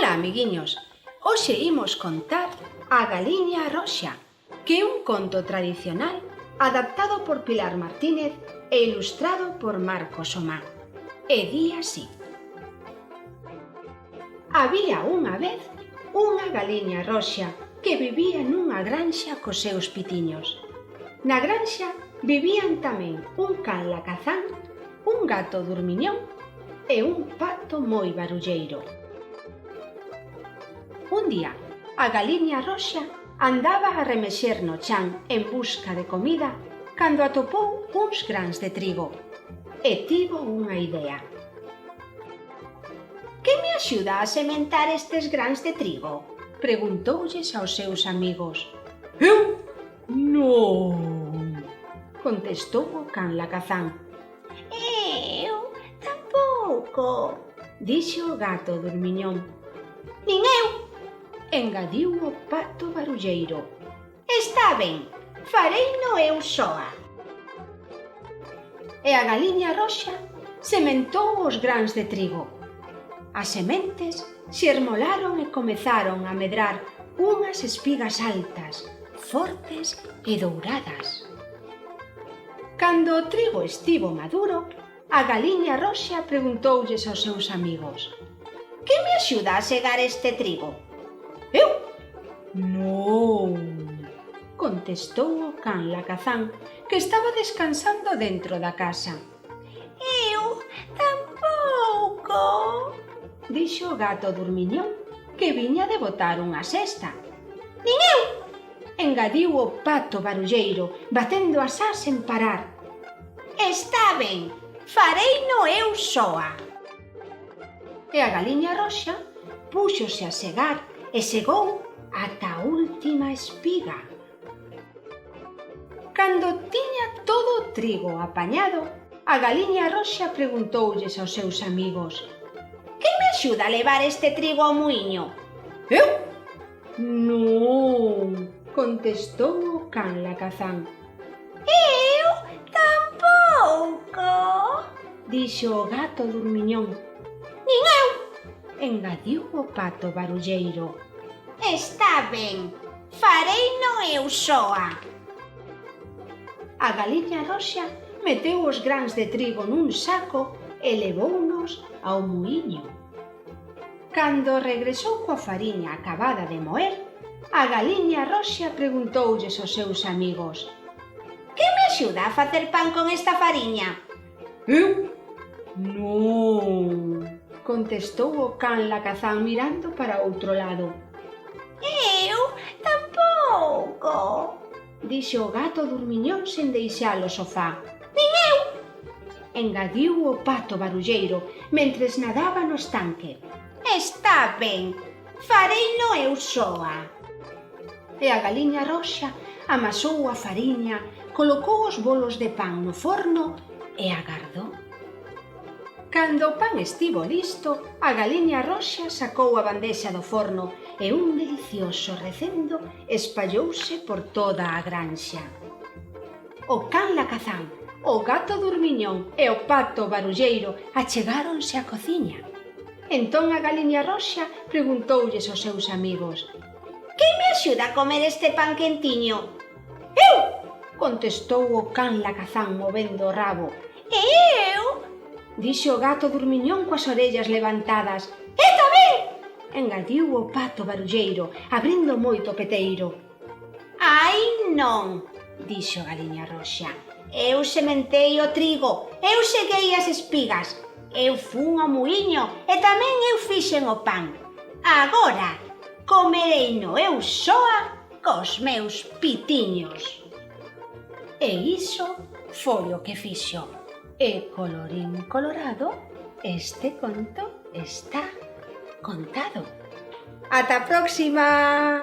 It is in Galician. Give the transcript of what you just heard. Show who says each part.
Speaker 1: Ola, amiguiños! Hoxe imos contar A Galiña Roxa, que é un conto tradicional adaptado por Pilar Martínez e ilustrado por Marcos Omá. E di así: Había unha vez unha galiña roxa que vivía nunha granxa cos seus pitiños. Na granxa vivían tamén un can lacazán, un gato durmiñón e un pato moi barulleiro. Un día, a galiña roxa andaba a remexer no chan en busca de comida cando atopou uns grans de trigo e tivo unha idea. «Que me axuda a sementar estes grans de trigo?», preguntoulles aos seus amigos. «Eu? Non», contestou o can lacazán. «Eu tampouco», dixo o gato durmiñón. «Nin eu», engadiu o pato barulleiro. «Está ben, fareino eu soa». E a galiña roxa sementou os grans de trigo. As sementes xermolaron e comezaron a medrar unhas espigas altas, fortes e douradas. Cando o trigo estivo maduro, a galiña roxa preguntoulles aos seus amigos: «Que me axuda a segar este trigo?» «Eu? Non», contestou o can lacazán, que estaba descansando dentro da casa. «Eu tampouco», dixo o gato durmiñón, que viña de botar unha sesta. «Nin eu», engadiu o pato barulleiro, batendo as ás sen parar. «Está ben, fareino eu soa». E a galiña roxa púxose a segar e segou ata a última espiga. Cando tiña todo o trigo apañado, a galiña roxa preguntoulles aos seus amigos: «Que me axuda a levar este trigo ao muiño?» «Eu? Non», contestou o can lacazán. «Eu tampouco», dixo o gato durmiñón. «Nin eu», engadiu o pato barulleiro. «Está ben, fareino eu soa». A galiña roxa meteu os grans de trigo nun saco e levounos ao muiño. Cando regresou coa fariña acabada de moer, a galiña roxa preguntoulles aos seus amigos: «Que me axuda a facer pan con esta fariña?» «Eu? Non», contestou o can lacazán mirando para outro lado. «Eu tampouco», dixo o gato durmiñón sen deixar o sofá. «Nin eu», engadiu o pato barulleiro mentres nadaba no estanque. «Está ben, fareino eu soa». E a galiña roxa amasou a fariña, colocou os bolos de pan no forno e agardou. Cando o pan estivo listo, a galiña roxa sacou a bandexa do forno e un delicioso recendo espallouse por toda a granxa. O can lacazán, o gato durmiñón e o pato barulleiro achegáronse á cociña. Entón a galiña roxa preguntoulles aos seus amigos: «Que me axuda a comer este pan quentiño?» «Eu!», contestou o can lacazán movendo o rabo. «Eu!», dixo o gato durmiñón coas orellas levantadas. «Eu tamén!», engadiu o pato barulleiro, abrindo moito o peteiro. «Ai, non!», dixo a galiña roxa. «Eu sementei o trigo, eu seguei as espigas, eu fun ao muiño e tamén eu fixen o pan. Agora comereino eu soa cos meus pitiños». E iso foi o que fixo. E colorín colorado, este conto está contado. ¡Ata a próxima!